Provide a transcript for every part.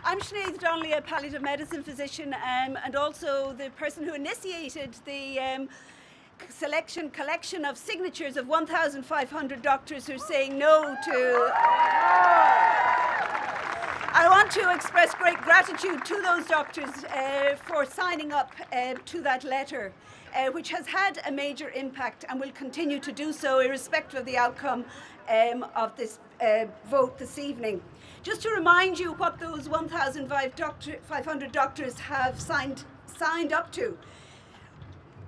I'm Sinéad Donnelly, a palliative medicine physician, and also the person who initiated the collection of signatures of 1,500 doctors who are saying no to... I want to express great gratitude to those doctors for signing up to that letter, which has had a major impact and will continue to do so irrespective of the outcome of this vote this evening. Just to remind you what those 1,500 doctors have signed up to.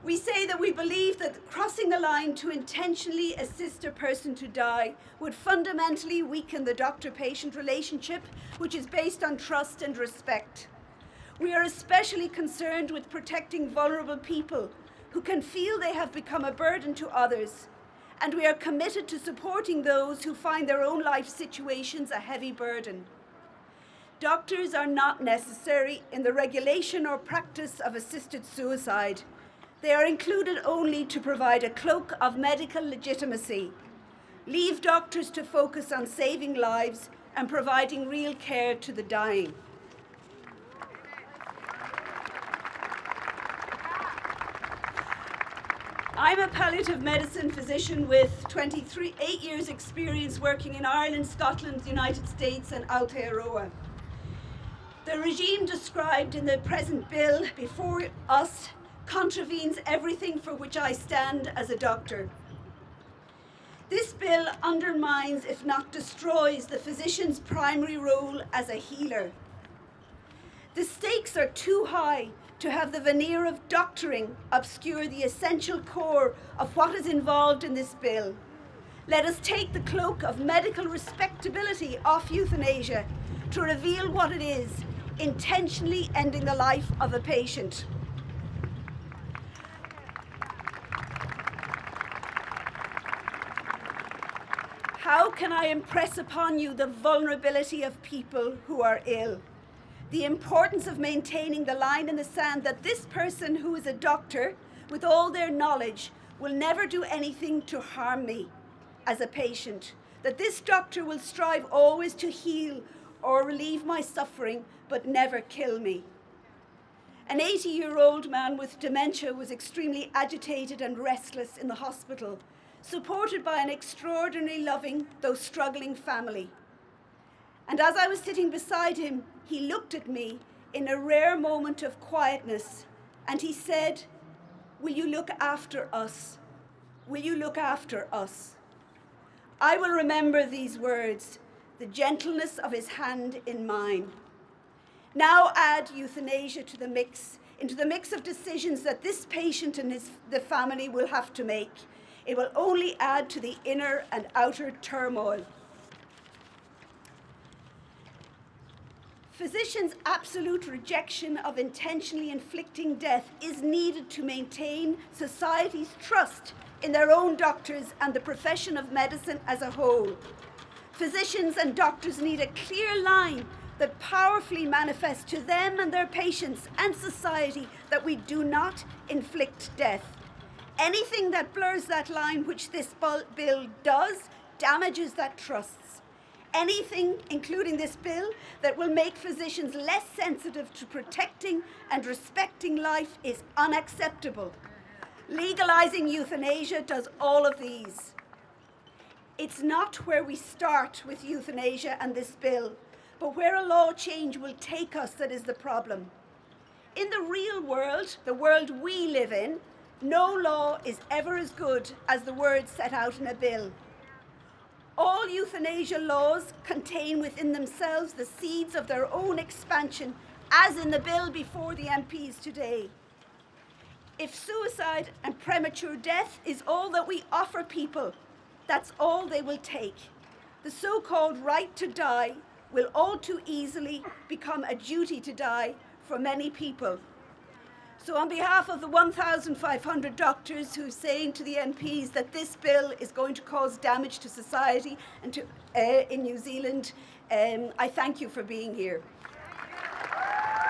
We say that we believe that crossing the line to intentionally assist a person to die would fundamentally weaken the doctor-patient relationship, which is based on trust and respect. We are especially concerned with protecting vulnerable people who can feel they have become a burden to others, and we are committed to supporting those who find their own life situations a heavy burden. Doctors are not necessary in the regulation or practice of assisted suicide. They are included only to provide a cloak of medical legitimacy. Leave doctors to focus on saving lives and providing real care to the dying. I'm a palliative medicine physician with 8 years experience working in Ireland, Scotland, the United States and Aotearoa. The regime described in the present bill before us contravenes everything for which I stand as a doctor. This bill undermines, if not destroys, the physician's primary role as a healer. The stakes are too high to have the veneer of doctoring obscure the essential core of what is involved in this bill. Let us take the cloak of medical respectability off euthanasia to reveal what it is, intentionally ending the life of a patient. How can I impress upon you the vulnerability of people who are ill? The importance of maintaining the line in the sand that this person who is a doctor, with all their knowledge, will never do anything to harm me as a patient. That this doctor will strive always to heal or relieve my suffering, but never kill me. An 80-year-old man with dementia was extremely agitated and restless in the hospital, supported by an extraordinarily loving, though struggling family. And as I was sitting beside him, he looked at me in a rare moment of quietness, and he said, "Will you look after us? Will you look after us?" I will remember these words, the gentleness of his hand in mine. Now add euthanasia to the mix, into the mix of decisions that this patient and the family will have to make. It will only add to the inner and outer turmoil. Physicians' absolute rejection of intentionally inflicting death is needed to maintain society's trust in their own doctors and the profession of medicine as a whole. Physicians and doctors need a clear line that powerfully manifests to them and their patients and society that we do not inflict death. Anything that blurs that line, which this bill does, damages that trust. Anything, including this bill, that will make physicians less sensitive to protecting and respecting life is unacceptable. Legalizing euthanasia does all of these. It's not where we start with euthanasia and this bill, but where a law change will take us that is the problem. In the real world, the world we live in, no law is ever as good as the words set out in a bill. All euthanasia laws contain within themselves the seeds of their own expansion, as in the bill before the MPs today. If suicide and premature death is all that we offer people, that's all they will take. The so-called right to die will all too easily become a duty to die for many people. So on behalf of the 1,500 doctors who are saying to the MPs that this bill is going to cause damage to society and in New Zealand, I thank you for being here.